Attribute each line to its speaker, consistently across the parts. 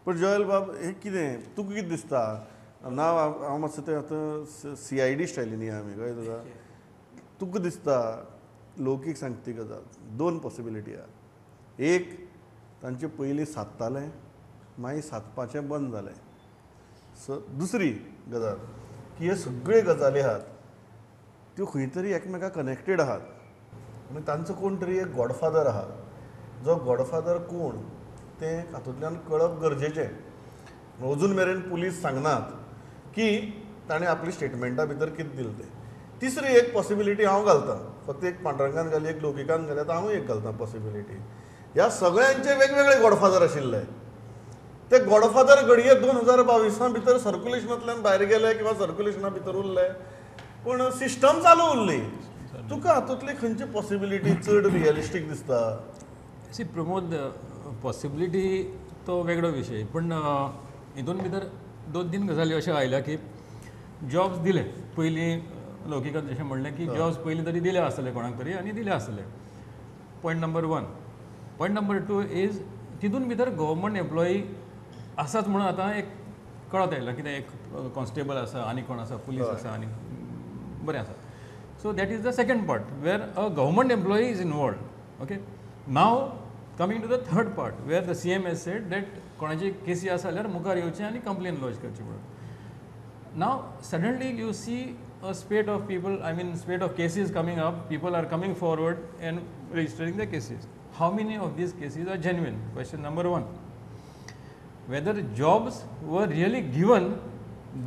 Speaker 1: पण जॉयल बाब हे कितें तुका कितें दिसता नांव हांव मातसो तें आतां CID स्टायलीन या आमी कळ्ळें तुका तुका दिसता लौकीक सांगता ती गजाल 2 पॉसिबिलिटी आहा एक तांचे पयलीं सादतालें मागीर सादपाचें बंद जालें दुसरी गजाल की हे सगळे गजाली आहात त्यो खंय तरी एकामेकाक कनेक्टेड आहात आनी तांचो कोण तरी एक गॉडफादर आहा जो गॉडफादर कोण तें हातूंतल्यान कळप गरजेचें अजून मेरेन पुलीस सांगनात की ताणें आपली स्टेटमेंटा भितर कितें दिलें तें तिसरी एक पॉसिबिलिटी हांव घालतां फक्त एक पांडुरंगान घाली एक लौकिकान घाली आतां हांवूय एक घालतां पॉसिबिलिटी ह्या सगळ्यांचे वेगवेगळे गॉडफादर आशिल्ले ते गॉडफादर घडये 2022 भितर सर्क्युलेशनांतल्यान भायर गेले किंवा सर्क्युलेशना भितर उरले पूण सिस्टम चालू उरली तुका हातूंतली खंयची पॉसिबिलिटी चड रियलिस्टीक दिसता
Speaker 2: सी प्रमोद पॉसिबिलिटी तो वेगळो विशय पण हितून भितर 2-3 गजाली अश्यो आयल्या की जॉब्स दिले पयलीं लौकिकान जशें म्हणलें की जॉब्स पयलीं तरी दिले आसतले कोणाक तरी आनी दिले आसतले point number 1 point number 2 is तितून भितर गव्हर्मेंट एम्प्लॉई आसाच म्हणून आतां एक कळत आयला कितें एक कॉन्स्टेबल आसा आनी कोण आसा पुलीस आसा आनी बरें आसा so that is the second part where a government employee is involved okay now coming to the third part where the CM has said that कोणाची केसी आसा जाल्यार मुखार येवचें आनी कंप्लेन लॉज करची म्हणून नाव suddenly you see a spate of people, I mean spate of cases coming up, people are coming forward and registering the cases. How many of these cases are genuine? Question number 1. Whether jobs were really given,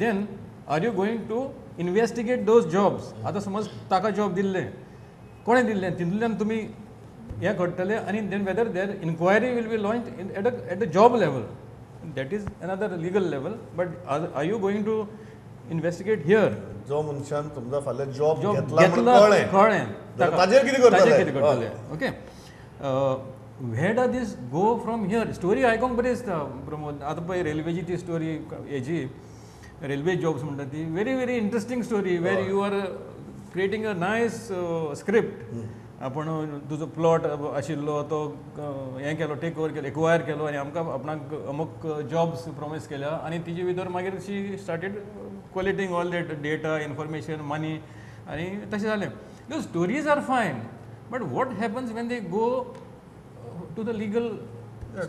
Speaker 2: then are you going to investigate those jobs? आता समज ताका job दिल्ले कोणे दिल्ले तितूंतल्यान तुमी हें घडटलें आनी then whether their inquiry will be launched at the job level. That is another legal level, but are you going to investigate here?
Speaker 1: जो मनशान तुमचा फाल्यां जॉब
Speaker 2: घेतला कळ्ळें
Speaker 1: ताजेर कितें करतले
Speaker 2: okay where does this go from here story आयकोंक बरी दिसता प्रमोद आतां पळय रेल्वेची ती स्टोरी हेजी रेल्वे जॉब्स म्हणटा ती very very interesting story where you are creating a nice script आपण तुजो प्लॉट आशिल्लो तो हें केलो टेक ओवर केलो एक्वायर केलो आनी आमकां आपणाक अमूक जॉब्स प्रॉमीस केल्या आनी तिजे भितर मागीर she started collecting all that data information money आनी तशें जालें the stories are fine but what happens when they go to the legal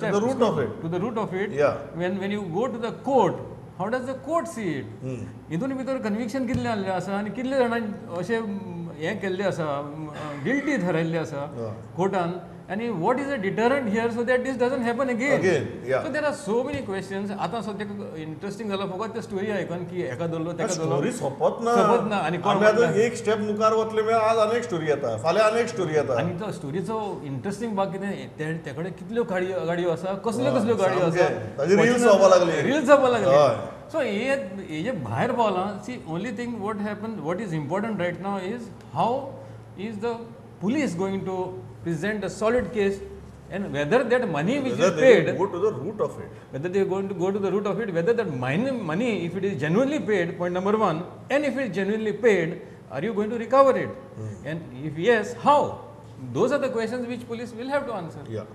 Speaker 1: to the root of it
Speaker 2: when you go to the court how does the court see it हितून भितर conviction कितले जाल्लें आसा आनी कितले जाणां अशें हें केल्लें आसा गिल्टी थारायल्लें आसा कोर्टान आनी what is a deterrent here so that this doesn't happen again so there are so many questions आतां सद्याक इंट्रस्टींग जालां फकत त्या स्टोरी आयकून की हेका धरलो तेका धरलो
Speaker 1: सोंपत
Speaker 2: ना आनी
Speaker 1: एक स्टेप मुखार वतले आज अनेक स्टोरी येता फाल्यां अनेक स्टोरी येता
Speaker 2: आनी तो स्टोरीचो इंट्रस्टींग भाग कितें ते कडेन कितल्यो गाडयो आसा कसल्यो कसल्यो गाडयो आसा
Speaker 1: रील्स जावपाक लागले
Speaker 2: सो हे जे भायर पावलां सी only thing what is important right now is how is the police going to present a solid case and whether that money which is paid
Speaker 1: go to the root of it
Speaker 2: whether they are going to go to the root of it whether that money if it is genuinely paid point number 1 and if it is genuinely paid are you going to recover it and if yes how those are the questions which police will have to answer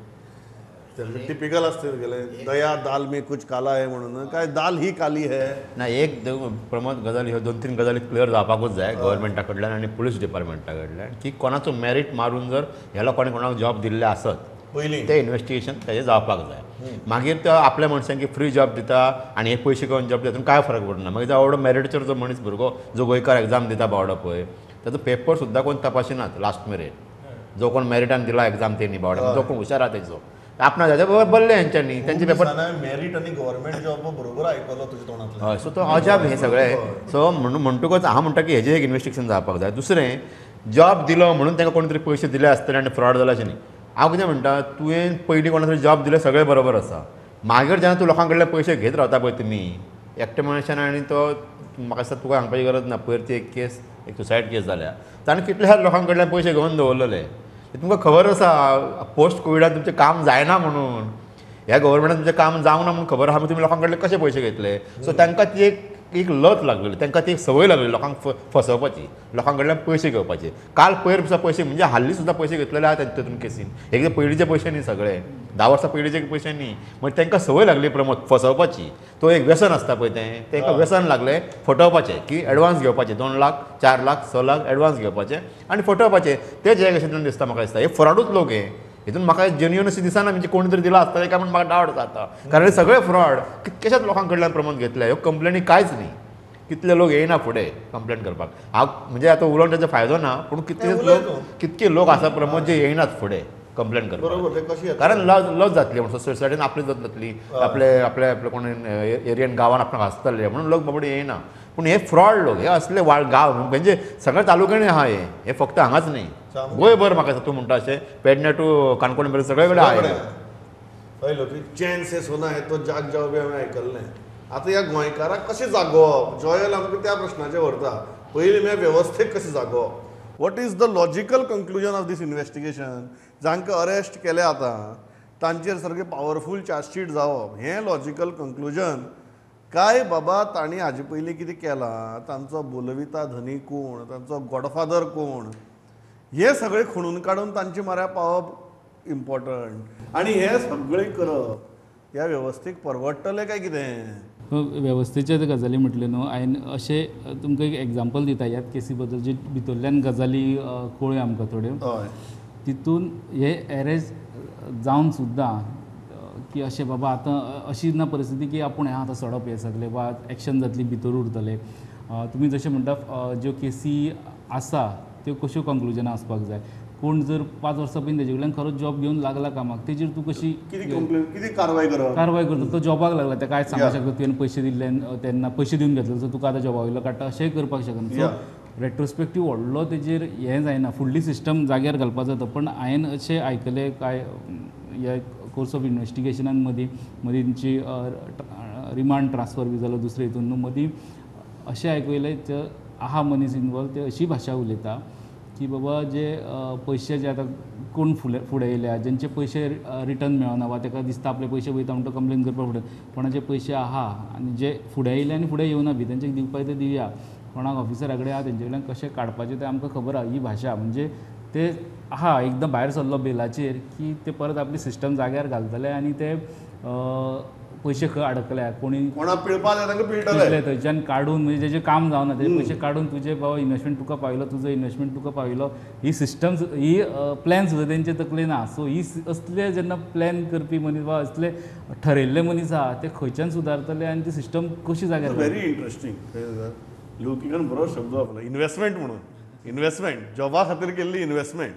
Speaker 1: typical असते गेले दया दाल में कुछ काला है म्हणून काय दाल ही काली है
Speaker 3: ना एक प्रमोद गजाली ह्यो 2-3 गजाली क्लियर जावपाकूच जाय गव्हर्मेंटा कडल्यान आनी पुलीस डिपार्टमेंटा कडल्यान की कोणाचो मेरीट मारून जर ह्या लोकांनी कोणाक जॉब दिल्ले आसत
Speaker 1: पयलीं
Speaker 3: ते इन्वेस्टिगेशन तेजें जावपाक जाय मागीर तो आपल्या मनशांक फ्री जॉब दिता आनी हे पयशे घेवन जॉब दिता कांय फरक पडना मागीर बावडो मेरिटचेर जो मनीस भुरगो जो गोंयकार एग्जाम दिता बावडो पळय ताचो पेपर सुद्दां कोण तपाशिनात लास्ट मेरेट जो कोण मेरिटान दिला एग्जाम तेणी बावडो जो कोण हुशार आहा तेजो आपणा जाल्यार बरोबर बल्ले हेंच्यांनी तेंचे पेपर
Speaker 1: मेरीट आनी गव्हर्मेंट जॉब बरोबर आयकलो तुज्या तोंडांतल्यान
Speaker 3: हय सो तो अजाप हें सगळें सो म्हणटकूच हांव म्हणटा की हेजें एक इन्वेस्टिगेशन जावपाक जाय दुसरें जॉब दिलो म्हणून तांकां कोणी तरी पयशे दिले आसतले आनी फ्रॉड जाला अशें न्ही हांव कितें म्हणटा तुवें पयलीं कोणा तरी जॉब दिले सगळें बरोबर आसा मागीर जेन्ना तूं लोकां कडल्यान पयशे घेत रावता पळय तुमी एकटे मनशान आनी तो म्हाका दिसता तुका सांगपाची गरज ना पयर ती एक केस एक सुसायड केस जाल्या ताणें कितल्या लोकां कडल्यान पयशे घेवन दवरलेले तुमकां खबर आसा पोस्ट कोविडान तुमचें काम जायना म्हणून ह्या गव्हर्मेंटान तुमचें काम जावना म्हणून खबर आहा तुमी लोकां कडले कशे पयशे घेतले सो तांकां ती एक एक लत लागलेली तांकां ती एक संवय लागलेली लोकांक फसोवपाची, लोकां कडल्यान पयशे घेवपाचे. काल पयर सुद्दां पयशे म्हणजे हाल्ली सुद्दां पयशे घेतलेले आहा तातूंत केसीन. एक पयलींचे पयशे न्ही सगळे, 10 वर्सां पयलींचे पयशे न्ही. म्हणजे तांकां संवय लागली प्रमोद फसोवपाची. तो एक व्यसन आसता पळय तें, तांकां व्यसन लागलें फटोवपाचें, की एडवान्स घेवपाचे 2 लाख 4 लाख 6 लाख एडवान्स घेवपाचे आनी फटोवपाचे. ते जे कशेंतल्यान दिसता म्हाका दिसता हे फ्रॉडूच लोक हे. हितून म्हाका जेन्युइन अशें दिसना म्हणजे कोणी तरी दिला आसतलें काय म्हण म्हाका डावट जाता. कारण हे सगळे फ्रॉड कितकेशाच लोकां कडल्यान प्रमोद घेतले. ह्यो कंप्लेनी कांयच न्ही. कितले लोक येयना फुडें कंप्लेन करपाक. हांव म्हणजे आतां उलोवन ताचो फायदो ना, पूण कितके लोक आसा प्रमोद जे येयनात फुडें कंप्लेन करपाक. कारण लज जातली म्हणून सोसायटीन आपली लज जातली, आपले आपले आपले कोण एरियन गांवान आपणाक आसतले म्हणून लोक बाबडी येयना. पूण हे फ्रॉड लोक हे असले गांव म्हणजे सगळ्या तालुक्यांनी आहा हे फक्त हांगाच न्ही, गोंयभर म्हाका तूं म्हणटा अशें पेडणे टू काणकोण मेरेन सगळे कडेन आहा.
Speaker 1: पळयलो की चैन से सोना है तो जाग जाओ बी हांवें आयकल्लें. आतां ह्या गोंयकाराक कशें जागोवप, जॉयल आमकां त्या प्रश्नाचेर व्हरता. पयलीं म्हळ्यार वेवस्थेक कशें जागोवप. What is the logical conclusion of this investigation. जांकां अरेस्ट केले आतां तांचेर सारकें पॉवरफूल चार्जशीट जावप हें लॉजिकल कंक्लुजन काय बाबा तांणी हाजे पयलीं कितें केलां, तांचो बोलविता धनी कोण, तांचो गॉडफादर कोण, हे सगळें खणून काडून तांचे म्हऱ्यार पावप इम्पॉर्टंट. आनी हें सगळें करप ह्या वेवस्थेक परवडटलें काय कितें.
Speaker 4: वेवस्थेचे गजाली म्हटले न्हू, हांवें अशें तुमकां एक एग्जाम्पल दिता ह्याच केसी बद्दल जे भितरल्यान गजाली कळ्यो आमकां थोड्यो.
Speaker 1: हय
Speaker 4: तितून हे एरेस्ट जावन सुद्दां की अशें बाबा आतां अशी ना परिस्थिती की आपूण हें आतां सोडप हें सगलें वा एक्शन जातली भितर उरतले. तुमी जशें म्हणटा ज्यो केसी आसा त्यो कश्यो कंक्लुजनां आसपाक जाय. कोण जर 5 वर्सां पयलीं तेजे कडल्यान खरोच जॉब घेवन लागला कामाक तेजेर तूं कशी
Speaker 1: कितें कारवाय करप.
Speaker 4: तो जॉबाक लागला तेका कांयच सांगूंक शकता तुवें पयशे दिल्ले तेन्ना पयशे दिवन घेतले सो तुका आतां जॉबा वयलो काडटा अशेंय करपाक शकना. सो रेट्रोस्पेक्टीव व्हडलो तेजेर हें जायना, फुडली सिस्टम जाग्यार घालपाक जाता. पण हांवें अशें आयकलें काय ह्या कोर्स ऑफ इन्व्हेस्टिगेशनान मदींची रिमांड ट्रान्सफर बी जालो दुसरे हितून न्हू. मदीं अशें आयकयलें ते आहा मनीस इनवॉल्व ते अशी भाशा उलयता की बाबा जे पयशे जे आतां कोण फुडें येयल्या जेंचे पयशे रिटर्न मेळना वा ताका दिसता आपले पयशे वयता म्हणटा कंप्लेन करपा फुडें कोणाचे पयशे आहा आनी जे फुडें येयले आनी फुडें येवना बी तेंचे दिवपाक ते दिवया, कोणाक ऑफिसरा कडेन आहा तेंचे कडल्यान कशें काडपाचें तें आमकां खबर आहा. ही भाशा म्हणजे ते आहा एकदम भायर सरलो बेलाचेर की ते परत आपली सिस्टम जाग्यार घालतले आनी ते पयशे खंय अडकल्या कोणी
Speaker 1: कोणाक पिळपाक जाय तांकां पिळटले
Speaker 4: थंयच्यान काडून म्हणजे जेजें काम जावना तेजे पयशे काडून तुजे बाबा इन्वेस्टमेंट तुका पाविलो तुजो इन्वेस्टमेंट तुका पाविलो. ही सिस्टम ही प्लॅन सुद्दां तेंचे तकले ना. सो ही असले जेन्ना प्लॅन करपी मनीस वा असले ठरयल्ले मनीस आहा ते खंयच्यान सुदारतले आनी ती सिस्टम कशी जाग्यार.
Speaker 1: Very interesting. लौकिकान बरो शब्द वापरलो इन्व्हेस्टमेंट म्हणून. इन्व्हेस्टमेंट जॉबा खातीर केल्ली इन्व्हेस्टमेंट